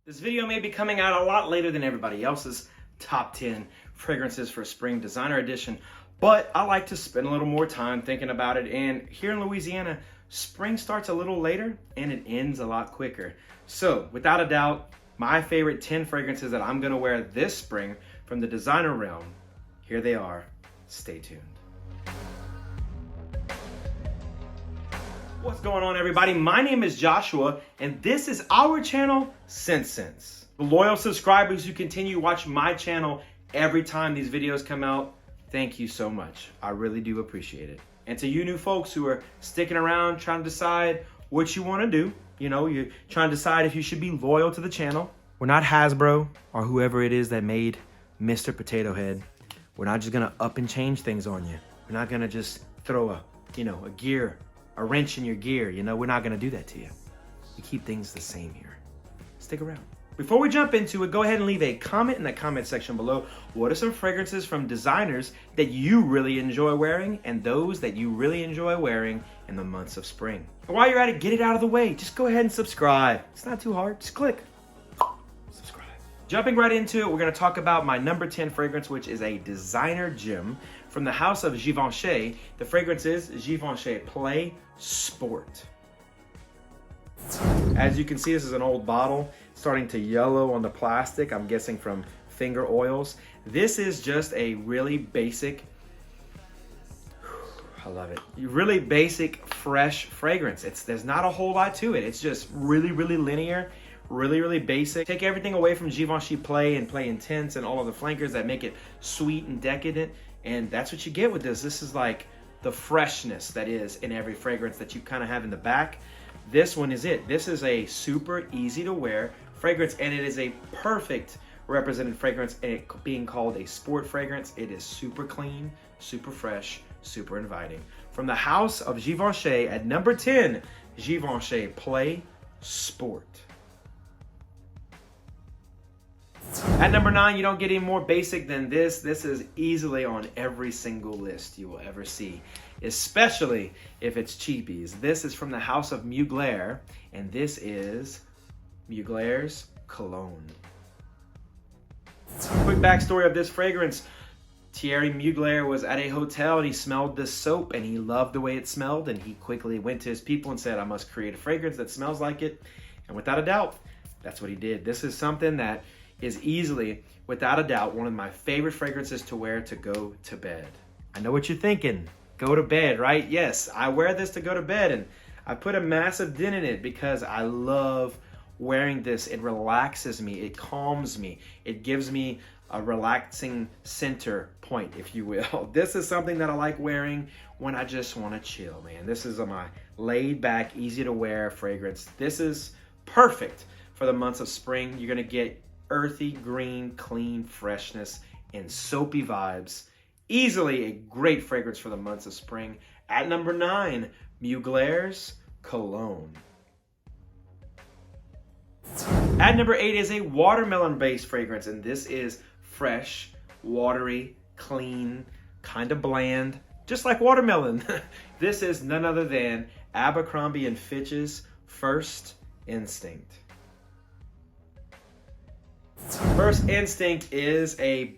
This video may be coming out a lot later than everybody else's top 10 fragrances for spring designer edition, but I like to spend a little more time thinking about it. And here in Louisiana, spring starts a little later and it ends a lot quicker. So without a doubt, my favorite 10 fragrances that I'm gonna wear this spring from the designer realm, here they are. Stay tuned. What's going on, everybody? My name is Joshua, and this is our channel, ScentSense. The loyal subscribers who continue to watch my channel every time these videos come out, thank you so much. I really do appreciate it. And to you new folks who are sticking around trying to decide what you want to do, you know, you're trying to decide if you should be loyal to the channel. We're not Hasbro or whoever it is that made Mr. Potato Head. We're not just gonna up and change things on you. We're not gonna just throw a wrench in your gear. You know, we're not gonna do that to you. We keep things the same here. Stick around. Before we jump into it, go ahead and leave a comment in the comment section below. What are some fragrances from designers that you really enjoy wearing and those that you really enjoy wearing in the months of spring? And while you're at it, get it out of the way. Just go ahead and subscribe. It's not too hard. Just click. Subscribe. Jumping right into it, we're gonna talk about my number 10 fragrance, which is a designer gem from the house of Givenchy. The fragrance is Givenchy Play Sport. As you can see, this is an old bottle starting to yellow on the plastic. I'm guessing from finger oils. This is just a really basic, I love it, really basic, fresh fragrance. There's not a whole lot to it. It's just really, really linear, really basic. Take everything away from Givenchy Play and Play Intense and all of the flankers that make it sweet and decadent, and that's what you get with this. This is like the freshness that is in every fragrance that you kind of have in the back. This one is it. This is a super easy to wear fragrance, and it is a perfect represented fragrance, and it being called a sport fragrance. It is super clean, super fresh, super inviting. From the house of Givenchy at number 10, Givenchy Play Sport. At number 9, you don't get any more basic than this. This is easily on every single list you will ever see, especially if it's cheapies. This is from the house of Mugler, and this is Mugler's Cologne. Quick backstory of this fragrance. Thierry Mugler was at a hotel and he smelled this soap and he loved the way it smelled, and he quickly went to his people and said, I must create a fragrance that smells like it. And without a doubt, that's what he did. This is something that is easily, without a doubt, one of my favorite fragrances to wear to go to bed. I know what you're thinking. Go to bed, right? Yes, I wear this to go to bed, and I put a massive dent in it because I love wearing this. It relaxes me. It calms me. It gives me a relaxing center point, if you will. This is something that I like wearing when I just want to chill, man. This is my laid back, easy to wear fragrance. This is perfect for the months of spring. You're going to get earthy, green, clean freshness and soapy vibes. Easily a great fragrance for the months of spring. At number 9, Mugler's Cologne. At number 8 is a watermelon-based fragrance, and this is fresh, watery, clean, kind of bland, just like watermelon. This is none other than Abercrombie and Fitch's First Instinct. First Instinct is a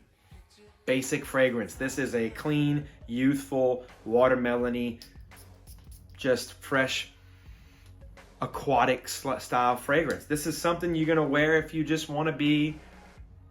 basic fragrance. This is a clean, youthful, watermelony, just fresh, aquatic style fragrance. This is something you're gonna wear if you just want to be,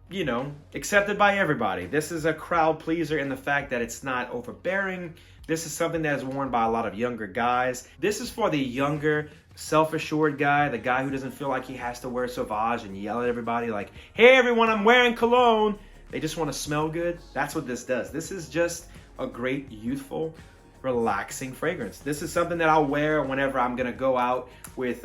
you know, accepted by everybody. This is a crowd pleaser in the fact that it's not overbearing. This is something that is worn by a lot of younger guys. This is for the younger, self-assured guy, the guy who doesn't feel like he has to wear Sauvage and yell at everybody like, hey everyone, I'm wearing cologne. They just want to smell good. That's what this does. This is just a great, youthful, relaxing fragrance. This is something that I'll wear whenever I'm gonna go out with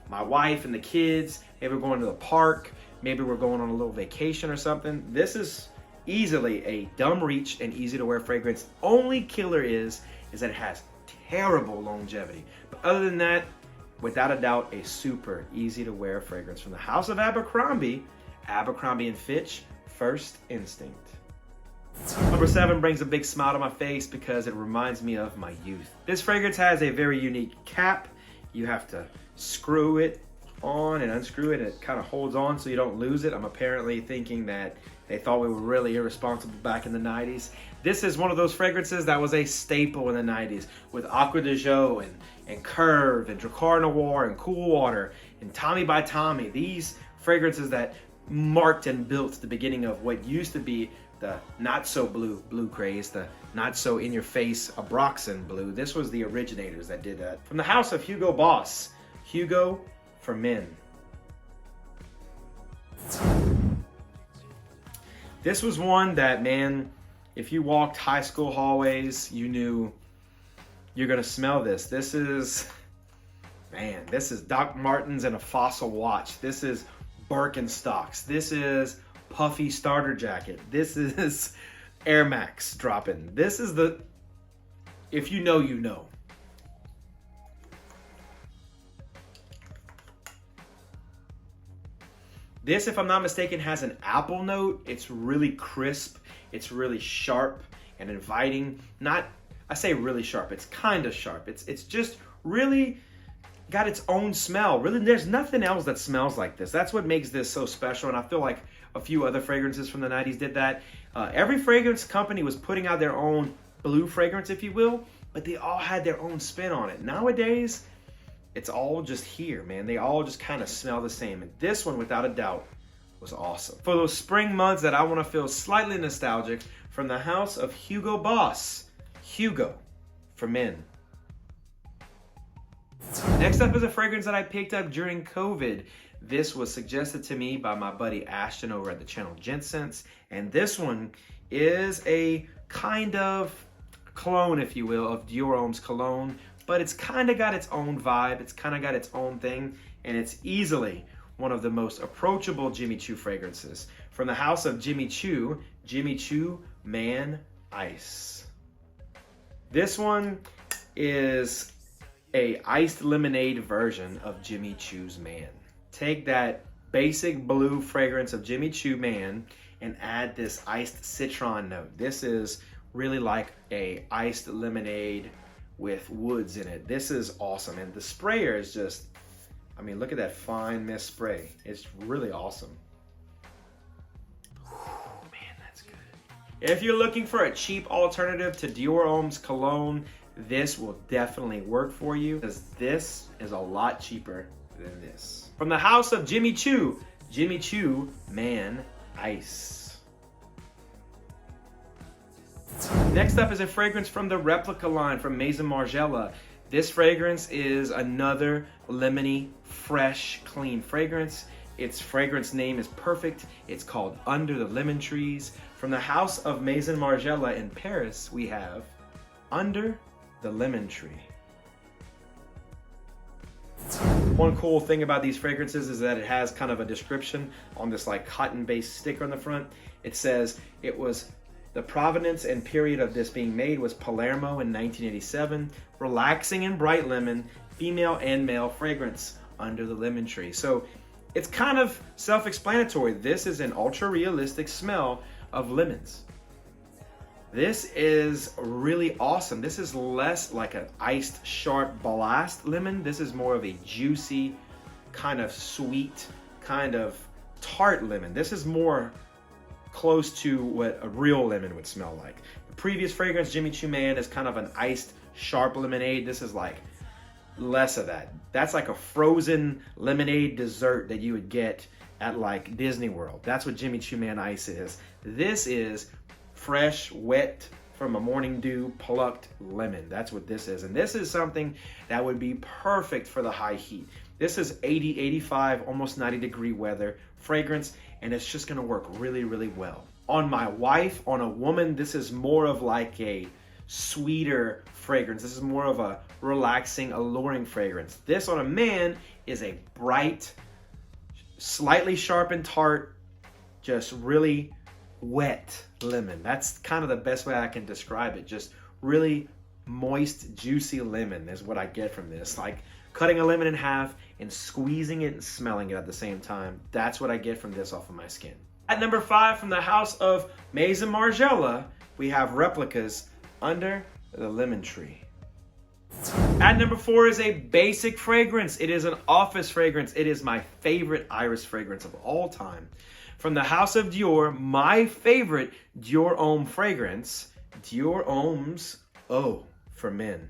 my wife and the kids. Maybe we're going to the park. Maybe we're going on a little vacation or something. This is easily a dumb reach and easy to wear fragrance. Only killer is that it has terrible longevity. But other than that, without a doubt, a super easy to wear fragrance from the house of Abercrombie, Abercrombie and Fitch, First Instinct. Number 7 brings a big smile to my face because it reminds me of my youth. This fragrance has a very unique cap. You have to screw it on and unscrew it, and it kind of holds on so you don't lose it. I'm apparently thinking that they thought we were really irresponsible back in the 90s. This is one of those fragrances that was a staple in the 90s with Acqua di Gio and Curve and Dracar Noir and Cool Water and Tommy by Tommy. These fragrances that marked and built the beginning of what used to be the not so blue craze, the not so in your face Abercrombie blue. This was the originators that did that. From the house of Hugo Boss, Hugo for Men. This was one that, man, if you walked high school hallways, you knew you're gonna smell this. This is, man, this is Doc Martens and a Fossil watch. This is Birkenstocks. This is puffy starter jacket. This is Air Max dropping. This is the, if you know, you know. This, if I'm not mistaken, has an apple note. It's really crisp. It's really sharp and inviting. Not, I say really sharp. It's kind of sharp. It's just really got its own smell. Really, there's nothing else that smells like this. That's what makes this so special. And I feel like a few other fragrances from the 90s did that. Every fragrance company was putting out their own blue fragrance, if you will, but they all had their own spin on it. Nowadays, it's all just here, man. They all just kind of smell the same. And this one, without a doubt, was awesome. For those spring months that I want to feel slightly nostalgic, from the house of Hugo Boss, Hugo for Men. Next up is a fragrance that I picked up during COVID. This was suggested to me by my buddy Ashton over at the channel ScentSense. And this one is a kind of clone, if you will, of Dior Home's Cologne. But it's kind of got its own vibe. It's kind of got its own thing. And it's easily one of the most approachable Jimmy Choo fragrances. From the house of Jimmy Choo Man Ice. This one is a iced lemonade version of Jimmy Choo's Man. Take that basic blue fragrance of Jimmy Choo Man and add this iced citron note. This is really like a iced lemonade with woods in it. This is awesome. And the sprayer is just, I mean, look at that fine mist spray. It's really awesome. Whew, man, that's good. If you're looking for a cheap alternative to Dior Home's Cologne, this will definitely work for you, because this is a lot cheaper than this. From the house of Jimmy Choo Man Ice. Next up is a fragrance from the replica line from Maison Margiela. This fragrance is another lemony, fresh, clean fragrance. Its fragrance name is perfect. It's called Under the Lemon Trees. From the house of Maison Margiela in Paris, we have Under the Lemon Tree. One cool thing about these fragrances is that it has kind of a description on this like cotton-based sticker on the front. It says it was the provenance and period of this being made was Palermo in 1987. Relaxing and bright lemon, female and male fragrance, Under the Lemon Tree. So it's kind of self-explanatory. This is an ultra-realistic smell of lemons. This is really awesome. This is less like an iced, sharp blast lemon. This is more of a juicy, kind of sweet, kind of tart lemon. This is more close to what a real lemon would smell like. The previous fragrance, Jimmy Choo Man, is kind of an iced, sharp lemonade. This is like less of that. That's like a frozen lemonade dessert that you would get at like Disney World. That's what Jimmy Choo Man Ice is. This is fresh, wet, from a morning dew, plucked lemon. That's what this is. And this is something that would be perfect for the high heat. This is 80, 85, almost 90 degree weather fragrance, and it's just gonna work really, really well. On my wife, on a woman, this is more of like a sweeter fragrance. This is more of a relaxing, alluring fragrance. This on a man is a bright, slightly sharp and tart, just really wet lemon. That's kind of the best way I can describe it. Just really moist, juicy lemon is what I get from this. Like cutting a lemon in half and squeezing it and smelling it at the same time. That's what I get from this off of my skin. At number 5, from the house of Maison Margiela, we have replicas Under the Lemon Tree. At number 4 is a basic fragrance. It is an office fragrance. It is my favorite iris fragrance of all time. From the house of Dior, my favorite Dior Homme fragrance, Dior Homme's Eau for Men.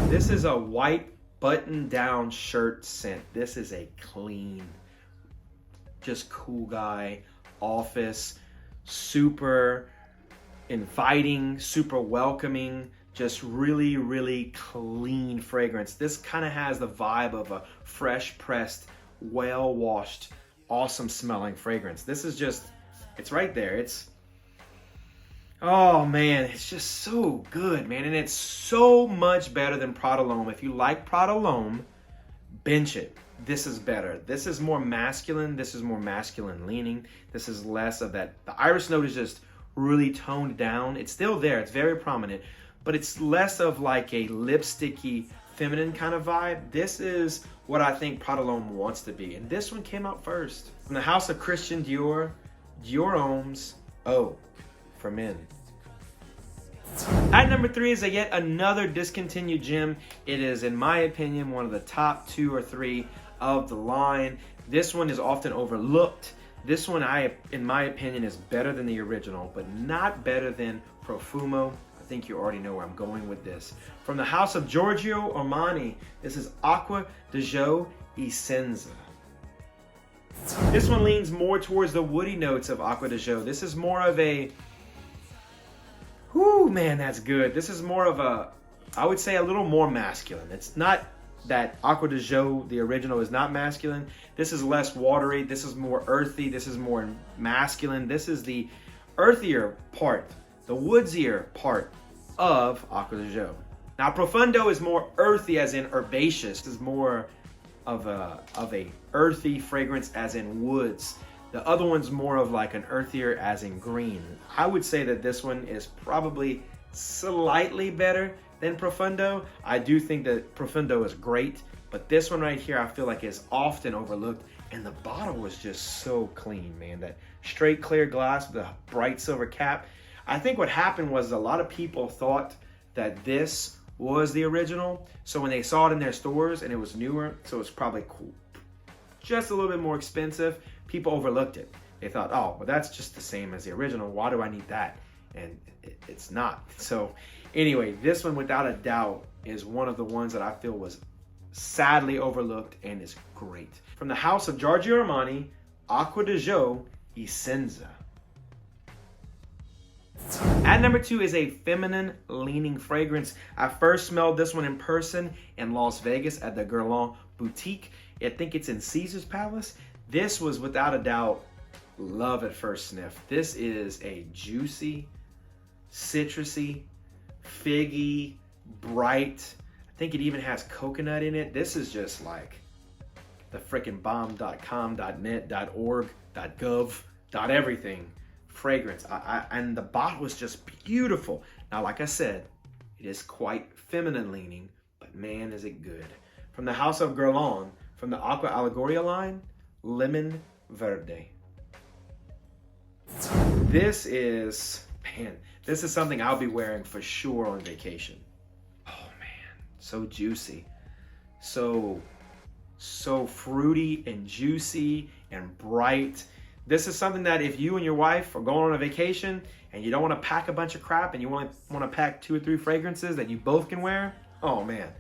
This is a white button-down shirt scent. This is a clean, just cool guy, office, super inviting, super welcoming, just really, really clean fragrance. This kind of has the vibe of a fresh pressed, well-washed, awesome smelling fragrance. This is just, it's right there. It's, oh man, it's just so good, man. And it's so much better than Prada L'Homme. If you like Prada L'Homme, bench it. This is better. This is more masculine. This is more masculine leaning. This is less of that. The iris note is just really toned down. It's still there. It's very prominent, but it's less of like a lipsticky, feminine kind of vibe. This is what I think Prada L'Homme wants to be. And this one came out first. From the house of Christian Dior, Dior Homme's Eau for Men. At number 3 is yet another discontinued gem. It is, in my opinion, one of the top 2 or 3 of the line. This one is often overlooked. This one, in my opinion, is better than the original, but not better than Profumo. I think you already know where I'm going with this. From the house of Giorgio Armani, this is Acqua di Gio Essenza. This one leans more towards the woody notes of Acqua di Gio. This is more of a, whoo, man, that's good. This is more of a, I would say a little more masculine. It's not that Acqua di Gio, the original, is not masculine. This is less watery. This is more earthy. This is more masculine. This is the earthier part, the woodsier part of Acqua di Gio. Now, Profundo is more earthy, as in herbaceous. This is more of a earthy fragrance, as in woods. The other one's more of like an earthier, as in green. I would say that this one is probably slightly better than Profundo. I do think that Profundo is great, but this one right here I feel like is often overlooked, and the bottle was just so clean, man. That straight clear glass with a bright silver cap. I think what happened was a lot of people thought that this was the original, so when they saw it in their stores and it was newer, so it's probably cool, just a little bit more expensive, people overlooked it. They thought, oh, well, that's just the same as the original. Why do I need that? And it's not. So anyway, this one without a doubt is one of the ones that I feel was sadly overlooked and is great. From the house of Giorgio Armani, Acqua di Gio Essenza. At number 2 is a feminine leaning fragrance. I first smelled this one in person in Las Vegas at the Guerlain boutique. I think it's in Caesar's Palace. This was without a doubt love at first sniff. This is a juicy, citrusy, figgy, bright. I think it even has coconut in it. This is just like the frickin' bomb.com, .net, .org, .gov, .everything fragrance. And the bottle is just beautiful. Now, like I said, it is quite feminine leaning, but man, is it good. From the house of Guerlain, from the Acqua Allegoria line, Lemon Verde. This is, man, this is something I'll be wearing for sure on vacation. Oh man, so juicy. So fruity and juicy and bright. This is something that if you and your wife are going on a vacation and you don't want to pack a bunch of crap and you want to pack 2 or 3 fragrances that you both can wear, oh man,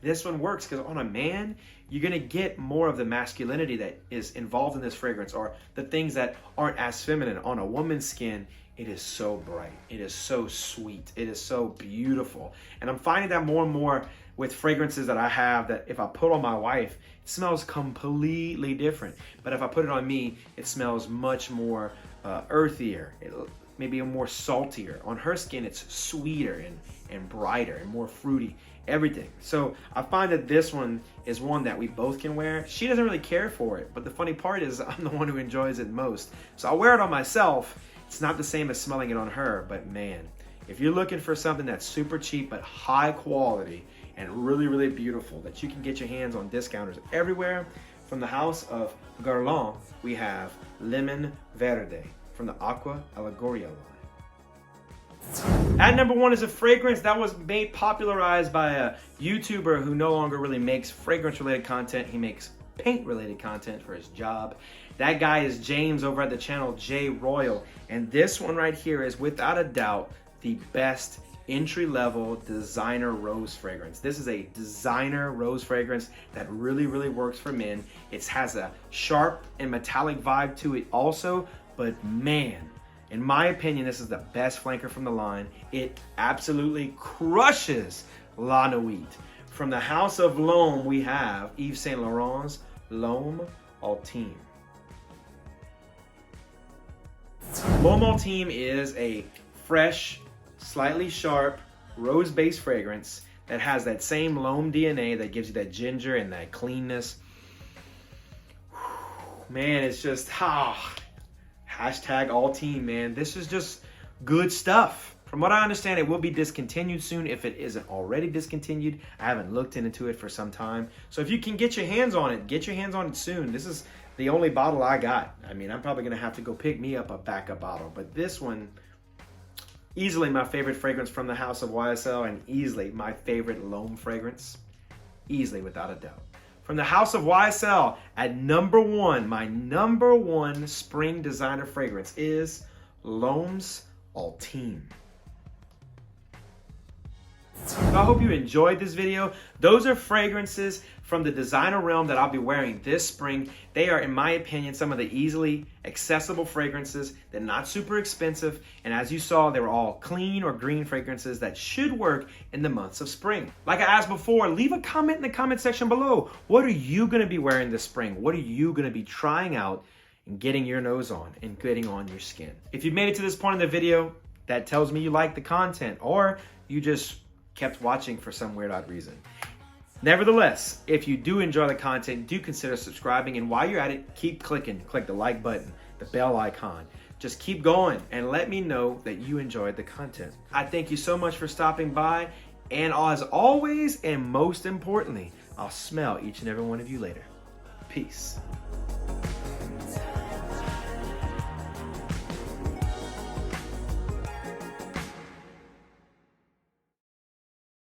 this one works, because on a man, you're going to get more of the masculinity that is involved in this fragrance, or the things that aren't as feminine. On a woman's skin, it is so bright. It is so sweet. It is so beautiful. And I'm finding that more and more with fragrances that I have, that if I put on my wife, it smells completely different. But if I put it on me, it smells much more earthier, maybe a more saltier. On her skin, it's sweeter and brighter and more fruity, everything. So I find that this one is one that we both can wear. She doesn't really care for it, but the funny part is I'm the one who enjoys it most. So I'll wear it on myself. It's not the same as smelling it on her, but man, if you're looking for something that's super cheap but high quality and really, really beautiful, that you can get your hands on discounters everywhere, from the house of Guerlain, we have Lemon Verde from the Acqua Allegoria line. At number 1 is a fragrance that was made popularized by a YouTuber who no longer really makes fragrance-related content. He makes paint-related content for his job. That guy is James over at the channel J Royal. And this one right here is without a doubt the best entry-level designer rose fragrance. This is a designer rose fragrance that really, really works for men. It has a sharp and metallic vibe to it also, but man, in my opinion, this is the best flanker from the line. It absolutely crushes La Nuit. From the house of L'Homme, we have Yves Saint Laurent's L'Homme Ultime. L'Homme Ultime is a fresh, slightly sharp, rose-based fragrance that has that same L'Homme DNA that gives you that ginger and that cleanness. Man, it's just, hashtag Ultime, man. This is just good stuff. From what I understand, it will be discontinued soon if it isn't already discontinued. I haven't looked into it for some time. So if you can get your hands on it, get your hands on it soon. This is the only bottle I got. I mean, I'm probably going to have to go pick me up a backup bottle. But this one, easily my favorite fragrance from the house of YSL and easily my favorite L'Homme fragrance. Easily, without a doubt. From the house of YSL, at number 1, my number 1 spring designer fragrance is L'Homme's Ultime. So I hope you enjoyed this video. Those are fragrances from the designer realm that I'll be wearing this spring. They are, in my opinion, some of the easily accessible fragrances. They're not super expensive. And as you saw, they were all clean or green fragrances that should work in the months of spring. Like I asked before, leave a comment in the comment section below. What are you gonna be wearing this spring? What are you gonna be trying out and getting your nose on and getting on your skin? If you've made it to this point in the video, that tells me you like the content or you just kept watching for some weird odd reason. Nevertheless, if you do enjoy the content, do consider subscribing, and while you're at it, keep clicking. Click the like button, the bell icon. Just keep going and let me know that you enjoyed the content. I thank you so much for stopping by, and as always, and most importantly, I'll smell each and every one of you later. Peace.